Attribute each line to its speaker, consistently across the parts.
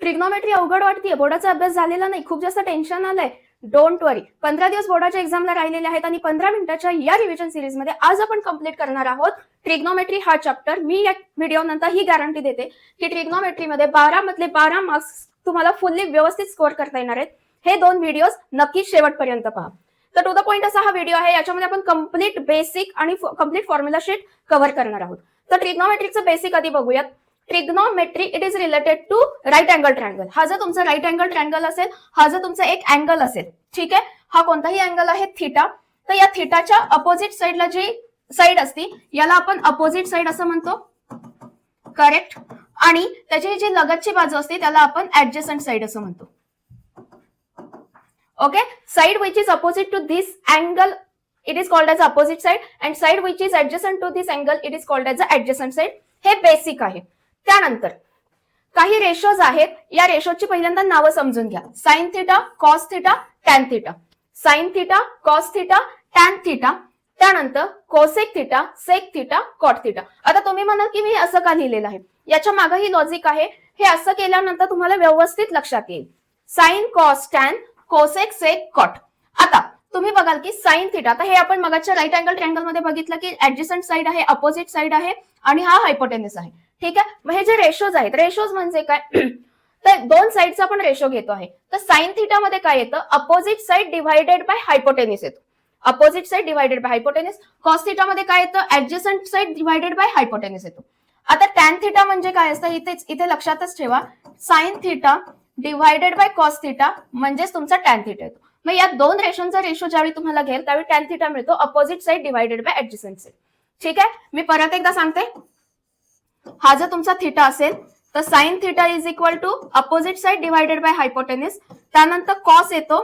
Speaker 1: Trigonometry अवघड वाटतेय, बोर्डाचा अभ्यास झालेला नाही, खूप जास्त टेन्शन आलंय. डोंट वरी, 15 दिवस बोर्डाच्या एक्झामला राहिलेले आहेत आणि 15 मिनिटाच्या या रिव्हिजन सिरीज मध्ये आज आपण कंप्लीट करणार आहोत ट्रिग्नोमेट्री हा चॅप्टर. मी या व्हिडिओ नंतर ही गॅरंटी देते की ट्रिग्नोमेट्री मध्ये 12 मधले 12 मार्क्स तुम्हाला फुल्ली व्यवस्थित स्कोअर करता येणार आहेत. हे दोन व्हिडिओज नक्की शेवटपर्यंत पहा. तर टू द पॉइंट असा हा व्हिडिओ आहे, याच्यामध्ये आपण कम्प्लीट बेसिक आणि कम्प्लीट फॉर्म्युला शीट कव्हर करणार आहोत. तर ट्रिग्नोमेट्रीचं बेसिक आधी बघूयात. Trigonometry it is related to right angle triangle. हा जर तुमचा राईट अँगल ट्रायंगल असेल, हा जर तुमचा एक अँगल असेल, ठीक आहे, हा कोणताही अँगल आहे थीटा, तर या थीटाच्या अपोजिट साइडला जी साइड असते याला आपण अपोजिट साइड असं म्हणतो, करेक्ट. आणि त्याची जी लगतची बाजू असते त्याला आपण ऍडजस्टंट साइड असं म्हणतो. Okay, side which is opposite to this angle it is called as opposite side and side which is adjacent to this angle it is called as adjacent side. हे बेसिक आहे. त्यानंतर काही ratios आहेत, या रेशोची पहिल्यांदा नावं समजून घ्या. Sine theta, cos theta, tan theta. Sine theta, cos theta, tan theta. त्यानंतर cosec theta, sec theta, cot theta. आता तुम्ही म्हणाल की मी असं का लिहिलेलं आहे, याच्या मागे ही लॉजिक आहे. हे असं केल्यानंतर तुम्हाला व्यवस्थित लक्षात येईल. साइन, कॉस, टॅन, कोसेक, सेक, कॉट. आता तुम्ही बघाल की साइन थिटा, आता हे आपण मगाच्या राईट अँगल ट्रायंगल मध्ये बघितलं की ऍडजस्टंट साइड आहे, अपोजिट साइड आहे आणि हा हायपोटेनस आहे. ठीक आहे, मग हे जे रेशोज आहेत, रेशोज म्हणजे काय तर दोन साइडचा आपण रेशो घेतो आहे. तर साइन थिटा मध्ये काय येतं, opposite side divided by hypotenuse येतो. Opposite side divided by hypotenuse. Cos theta मध्ये काय येतं, adjacent side divided by hypotenuse येतो. आता टॅन थिटा म्हणजे काय असतं, इथे लक्षातच ठेवा, sine theta divided by cos theta म्हणजेच तुमचा टॅन थिटा येतो. मग या दोन रेशोंचा रेशो ज्यावेळी तुम्हाला घेईल त्यावेळी टॅन थिटा मिळतो, opposite side divided by adjacent side. ठीक आहे, मी परत एकदा सांगते. हा जर तुमचा थिटा असेल तर sine theta is equal to opposite side divided by hypotenuse. त्यानंतर कॉस येतो,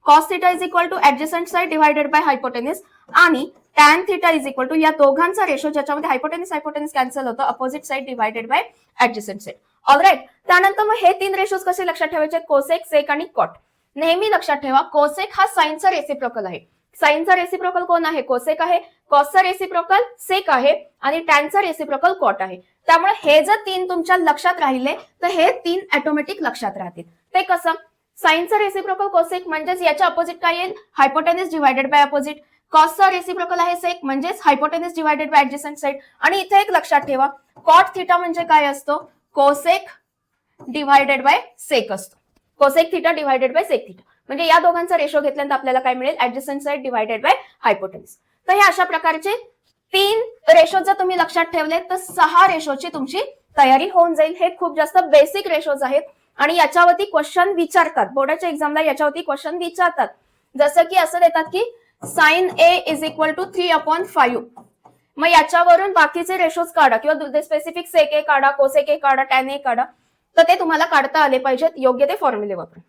Speaker 1: cos theta is equal to adjacent side divided by hypotenuse. आणि tan theta is equal to या दोघांचा रेशो ज्याच्यामध्ये हायपोटेनस कॅन्सल होतो, opposite side divided by adjacent side. Alright. त्यानंतर मग हे तीन रेशोज कसे लक्षात ठेवायचे, कोसेक, सेक आणि कॉट. नेहमी लक्षात ठेवा, कोसेक हा साइनचा रेसिप्रोकल आहे. साइनचा रेसिप्रोकल कोण आहे, कोसेक आहे. कॉसचा रेसिप्रोकल सेक आहे आणि टॅनचा रेसिप्रोकल कॉट आहे. त्यामुळे हे जर तीन तुमच्या लक्षात राहिले तर हे तीन ऑटोमॅटिक लक्षात राहतील. ते कसं, साइनचा रेसिप्रोकल कोसेक म्हणजेच याच्या अपोजिट काय येईल, हायपोटेनस डिवायडेड बाय अपोजिट. कॉसचा रेसिप्रोकल आहे सेक म्हणजेच hypotenuse divided by adjacent side. आणि इथे एक लक्षात ठेवा, कॉट थिटा म्हणजे काय असतो, कोसेक डिवायडेड बाय सेक असतो. Cosec theta divided by sec theta म्हणजे या दोघांचा रेशो घेतल्यानंतर आपल्याला काय मिळेल, adjacent side divided by hypotenuse. तर हे अशा प्रकारचे तीन रेशो जर तुम्ही लक्षात ठेवले तर 6 रेशोची तुमची तयारी होऊन जाईल. हे खूप जास्त बेसिक रेशोज आहेत आणि याच्यावरती क्वेश्चन विचारतात, बोर्डाच्या एक्झामला याच्यावरती क्वेश्चन विचारतात. जसं की असं देतात की sine A is equal to 3/5. मग याच्यावरून बाकीचे रेशोज काढा किंवा स्पेसिफिक सेक ए काढा, कोसेक ए काढा, टॅन ए काढा. तर ते तुम्हाला काढता आले पाहिजेत योग्य ते फॉर्म्युले वापरून.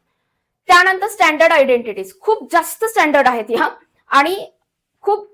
Speaker 1: त्यानंतर स्टँडर्ड आयडेंटिटीज खूप जास्त स्टँडर्ड आहेत ह्या आणि खूप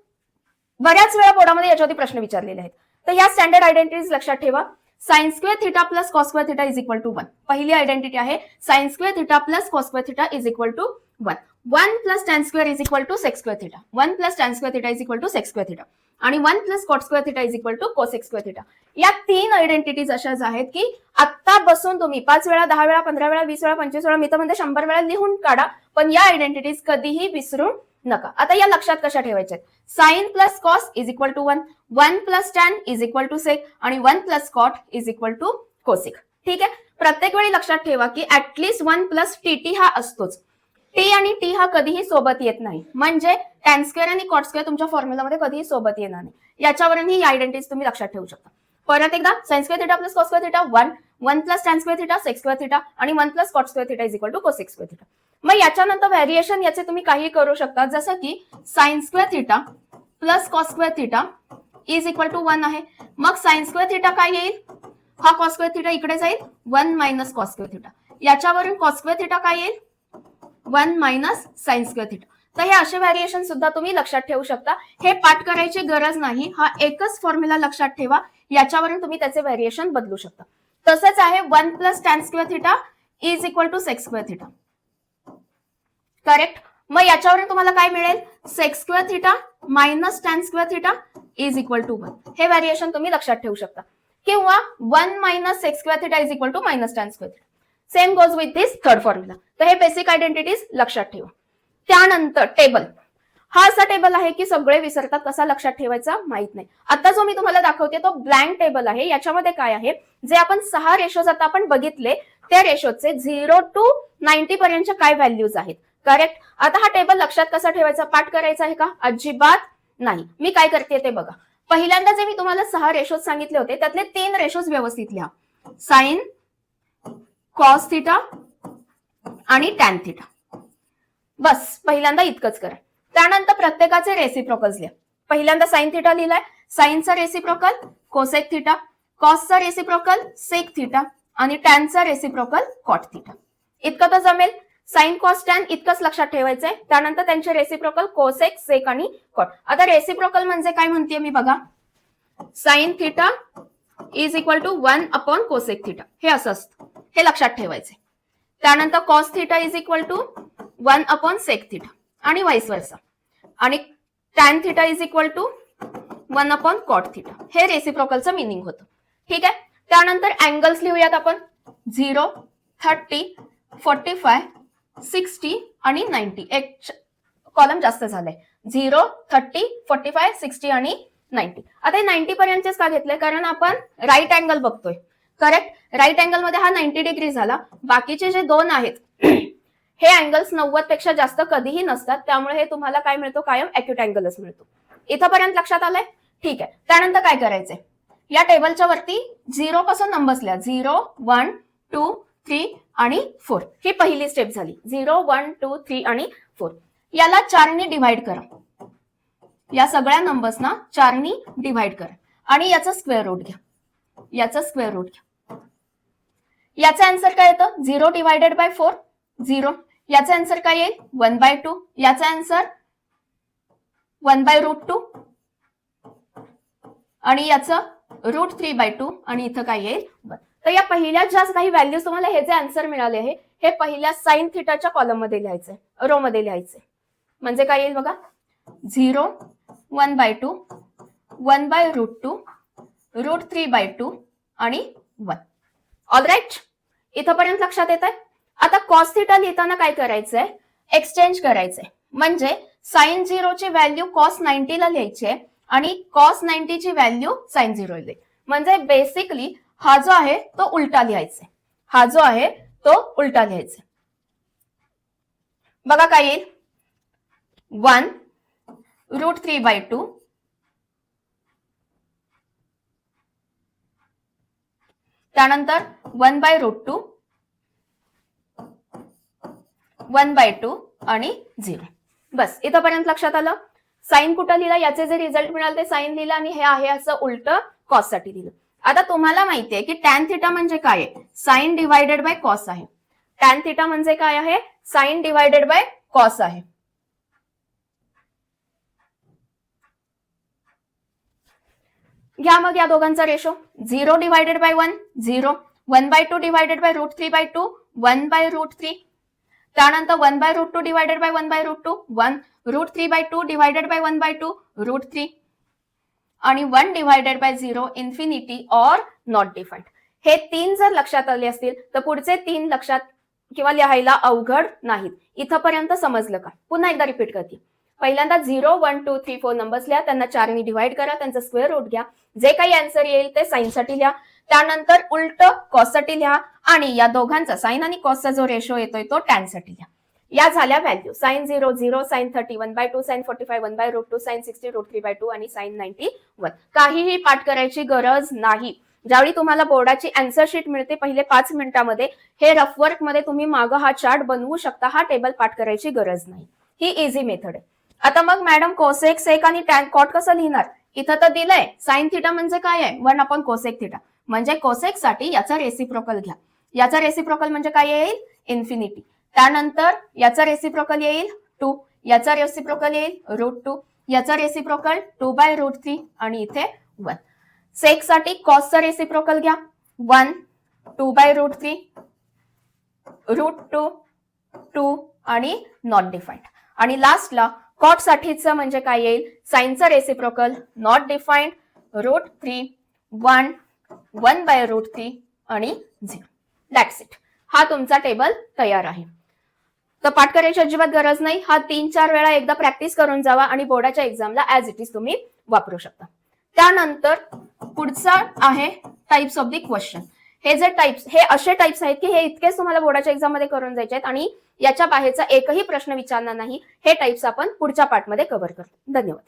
Speaker 1: बऱ्याच वेळा बोर्डामध्ये याच्यावरती प्रश्न विचारलेले आहेत. तर या स्टँडर्ड आयडेंटिटीज लक्षात ठेवा. Sine square theta plus cos square theta is equal to 1. पहिली आयडेंटिटी आहे sine square theta plus cos square theta is equal to 1. 1 plus tan square is equal to sec square theta. 1 plus tan square theta is equal to sec square theta आणि 1 plus cot square theta is equal to cosec square theta. या तीन identities अशाच आहेत की आता बसून तुम्ही 5 वेळा, 10 वेळा, 15 वेळा, 20 वेळा, 25 वेळा, मी तर म्हणते 100 वेळा लिहून काढा, पण या आयडेंटिटीज कधीही विसरू नका. आता या लक्षात कशा ठेवायच्या, sine plus cos is equal to 1, 1 plus tan is equal to sec आणि 1 plus cot is equal to cosec. ठीक आहे, प्रत्येक वेळी लक्षात ठेवा की ऍटलीस्ट 1 प्लस टी हा असतोच. टी आणि टी हा कधीही सोबत येत नाही, म्हणजे टॅन स्क्वेअर आणि कॉट स्क्वेअर तुमच्या फॉर्म्युलामध्ये कधीही सोबत येणार नाही. याच्यावरून ही आयडेंटिटीज तुम्ही लक्षात ठेवू शकता. परत एकदा, sine square theta plus cos square theta 1, 1 plus tan square theta sec square theta आणि 1 plus cot square theta is equal to cosec square theta. मग याच्यानंतर व्हेरिएशन याचे तुम्ही काही करू शकता, जसं की sine square theta plus cos square theta is equal to 1 आहे. मग साइन स्क्वेअर थिटा काय येईल, हा कॉस स्क्वेअर थिटा इकडे जाईल, 1 मायनस कॉस स्क्वेअर थिटा. याच्यावरून कॉस स्क्वेअर थिटा काय येईल, 1 मायनस साइन स्क्वेअर थिटा. तर हे असे व्हेरिएशन सुद्धा तुम्ही लक्षात ठेवू शकता. हे पाठ करायची गरज नाही, हा एकच फॉर्म्युला लक्षात ठेवा, याच्यावरून तुम्ही त्याचे व्हेरिएशन बदलू शकता. तसंच आहे 1 plus tan square theta is equal to sec square theta. Correct. मग याच्यावरून तुम्हाला काय मिळेल, sec square theta minus tan square theta is equal to 1. हे व्हेरिएशन तुम्ही लक्षात ठेवू शकता. किंवा 1 minus sec square theta is equal to minus tan square theta. Same goes with this third formula. तर हे बेसिक आयडेंटिटीज लक्षात ठेवा. त्यानंतर टेबल. हा असा टेबल आहे की सगळे विसरतात, कसा लक्षात ठेवायचा माहित नाही. आता जो मी तुम्हाला दाखवते तो ब्लँक टेबल आहे. याच्यामध्ये काय आहे, जे आपण 6 रेशोज आता आपण बघितले त्या रेशोचे 0 to 90 पर्यंतच्या काय व्हॅल्यूज आहेत. करेक्ट. आता हा टेबल लक्षात कसा ठेवायचा, पाठ करायचा आहे का, अजिबात नाही. मी काय करते ते बघा. पहिल्यांदा जे मी तुम्हाला 6 रेशोज सांगितले होते त्यातले 3 रेशोज व्यवस्थित लिहा. साइन, कॉस थिटा आणि टॅन थिटा. बस पहिल्यांदा इतकंच करा. त्यानंतर प्रत्येकाचे रेसिप्रोकल्स लिहा. पहिल्यांदा साइन थिटा लिहिलाय, साइनचा रेसिप्रोकल कोसेक थिटा, कॉसचा रेसिप्रोकल सेक थिटा आणि टॅनचा रेसिप्रोकल कॉट थिटा. इतकं तर जमेल. साइन कॉस टॅन इतकंच लक्षात ठेवायचंय. त्यानंतर त्यांचे रेसिप्रोकल कोसेक सेक आणि कॉट. आता रेसिप्रोकल म्हणजे काय म्हणतेय मी बघा. Sine theta is equal to 1 cosec theta, हे असं असतं, हे लक्षात ठेवायचंय. त्यानंतर cos theta is equal to 1 sec theta आणि वाईस वर्सा. आणि tan theta is equal to 1 cot theta. हे रेसिप्रोकलचं मिनिंग होतं. ठीक आहे. त्यानंतर अँगल्स लिहूयात आपण. 0, 30, 45, 60 आणि 90. एक कॉलम जास्त झालाय. 0, 30, 45, 60 आणि 90. आता हे 90 पर्यंतच का घेतलंय, कारण आपण राईट अँगल बघतोय. करेक्ट. राईट अँगल मध्ये हा 90 डिग्री झाला. बाकीचे जे 2 आहेत हे अँगल्स 90 पेक्षा जास्त कधीही नसतात. त्यामुळे हे तुम्हाला काय मिळतो, कायम अॅक्यूट अँगलच मिळतो. इथंपर्यंत लक्षात आलंय. ठीक आहे. त्यानंतर काय करायचंय, या टेबलच्या वरती 0 पासून नंबर्स लिहा. 0, 1, 2, 3 आणि 4. ही पहिली स्टेप झाली. 0, 1, 2, 3 आणि 4. याला 4 ने डिव्हाइड करा. या सगळ्या नंबर्सना 4 ने डिव्हाइड करा आणि याचा स्क्वेअर रूट घ्या. याचा स्क्वेअर रूट घ्या. याचा आन्सर काय येतं, 0 डिवायडेड बाय 4 0. याचा आन्सर काय येईल, 1/2. याचा आन्सर 1/√2 आणि याचं √3/2 आणि इथं काय येईल 1. तर या पहिल्या ज्या काही व्हॅल्यूज तुम्हाला हे जे आन्सर मिळाले आहे हे पहिल्या साइन थिटाच्या कॉलम मध्ये लिहायचंय, रो मध्ये लिहायचंय. म्हणजे काय येईल बघा. 0, 1/2, 1/√2, √3/2 आणि 1. ऑलराईट. इथंपर्यंत लक्षात येत आहे. आता कॉस थिटा लिहिताना काय करायचंय, एक्सचेंज करायचंय. म्हणजे साइन 0 ची व्हॅल्यू कॉस 90 ला लिहायची आहे आणि कॉस 90 ची व्हॅल्यू साइन 0 ला. म्हणजे बेसिकली हा जो आहे तो उलटा लिहायचा. हा जो आहे तो उलटा लिहायचा. बघा काय येईल, 1 √3/2 त्यानंतर 1/√2 1/2 आणि 0. बस इथंपर्यंत लक्षात आलं. साइन कुठं लिहिला, याचे जे रिझल्ट मिळाले ते साइन लिहिला आणि हे आहे असं उलट कॉस साठी लिहिलं. आता तुम्हाला माहितीये की टॅन थिटा म्हणजे काय आहे, साइन डिवायडेड बाय कॉस आहे. टॅन थिटा म्हणजे काय आहे, साइन डिवायडेड बाय कॉस आहे. घ्या मग या दोघांचा ratio. 0 divided by 1 0, 1/2 divided by √3/2 1/√3. त्यानंतर 1/√2 डिवायडेड बाय 1/√2 1, √3/2 डिवायडेड बाय 1/2 √3 आणि 1 divided by 0 infinity or not defined. हे 3 जर लक्षात आले असतील तर पुढचे 3 लक्षात किंवा लिहायला अवघड नाहीत. इथंपर्यंत समजलं का? पुन्हा एकदा रिपीट करते. पहिल्यांदा 0, 1, 2, 3, 4 नंबर्स लिहा, त्यांना 4 ने डिवाइड करा, त्यांचा स्क्वेअर रूट घ्या. जे काही आन्सर येईल ते साइन साठी लिहा. त्यानंतर उलट कॉस साठी लिहा आणि या दोघांचा साइन आणि कॉसचा जो रेशो येतोय तो टॅन साठी लिहा. या झाल्या value. Sine 0 0, sine 30 1/2, sine 45 1/√2, sine 60 √3/2 आणि साइन 90 1. काहीही पाठ करायची गरज नाही. ज्यावेळी तुम्हाला बोर्डाची आन्सर शीट मिळते पहिले 5 मिनिटांमध्ये हे रफवर्क मध्ये तुम्ही मागं हा चार्ट बनवू शकता. हा टेबल पाठ करायची गरज नाही. ही इझी मेथड आहे. आता मग मॅडम कोसेक सेक आणि टॅन कॉट कसं लिहिणार? इथं तर दिलंय साइन थिटा म्हणजे काय आहे, 1 कोसेक थिटा. म्हणजे कोसेक साठी याचा रेसिप्रोकल घ्या. याचा रेसिप्रोकल म्हणजे काय येईल, इन्फिनिटी. त्यानंतर याचा रेसिप्रोकल येईल 2, याचा रेसिप्रोकल येईल √2, याचा रेसिप्रोकल 2/√3 आणि इथे 1. सेक साठी कॉसचा रेसिप्रोकल घ्या 1, 2/√3 √2 2 आणि नॉट डिफाइंड. आणि लास्टला कॉट साठीचं म्हणजे काय येईल, साइनचा रेसिप्रोकल नॉट डिफाइंड √3 1 1/√3 आणि 0. That's it. हा तुमचा टेबल तयार आहे. तर पाठ करायची अजिबात गरज नाही. हा 3-4 वेळा एकदा प्रॅक्टिस करून जावा आणि बोर्डाच्या एक्झामला ऍज इट इज तुम्ही वापरू शकता. त्यानंतर पुढचा आहे टाइप्स ऑफ द क्वेश्चन. हे जे टाइप्स, हे असे टाइप्स आहेत की हे इतकेच तुम्हाला बोर्डाच्या एक्झाम मध्ये करून जायचे आहेत आणि याच्या बाहेरचा एकही प्रश्न विचारणार नाही. हे टाइप्स आपण पुढच्या पार्टमध्ये कव्हर करतो. धन्यवाद.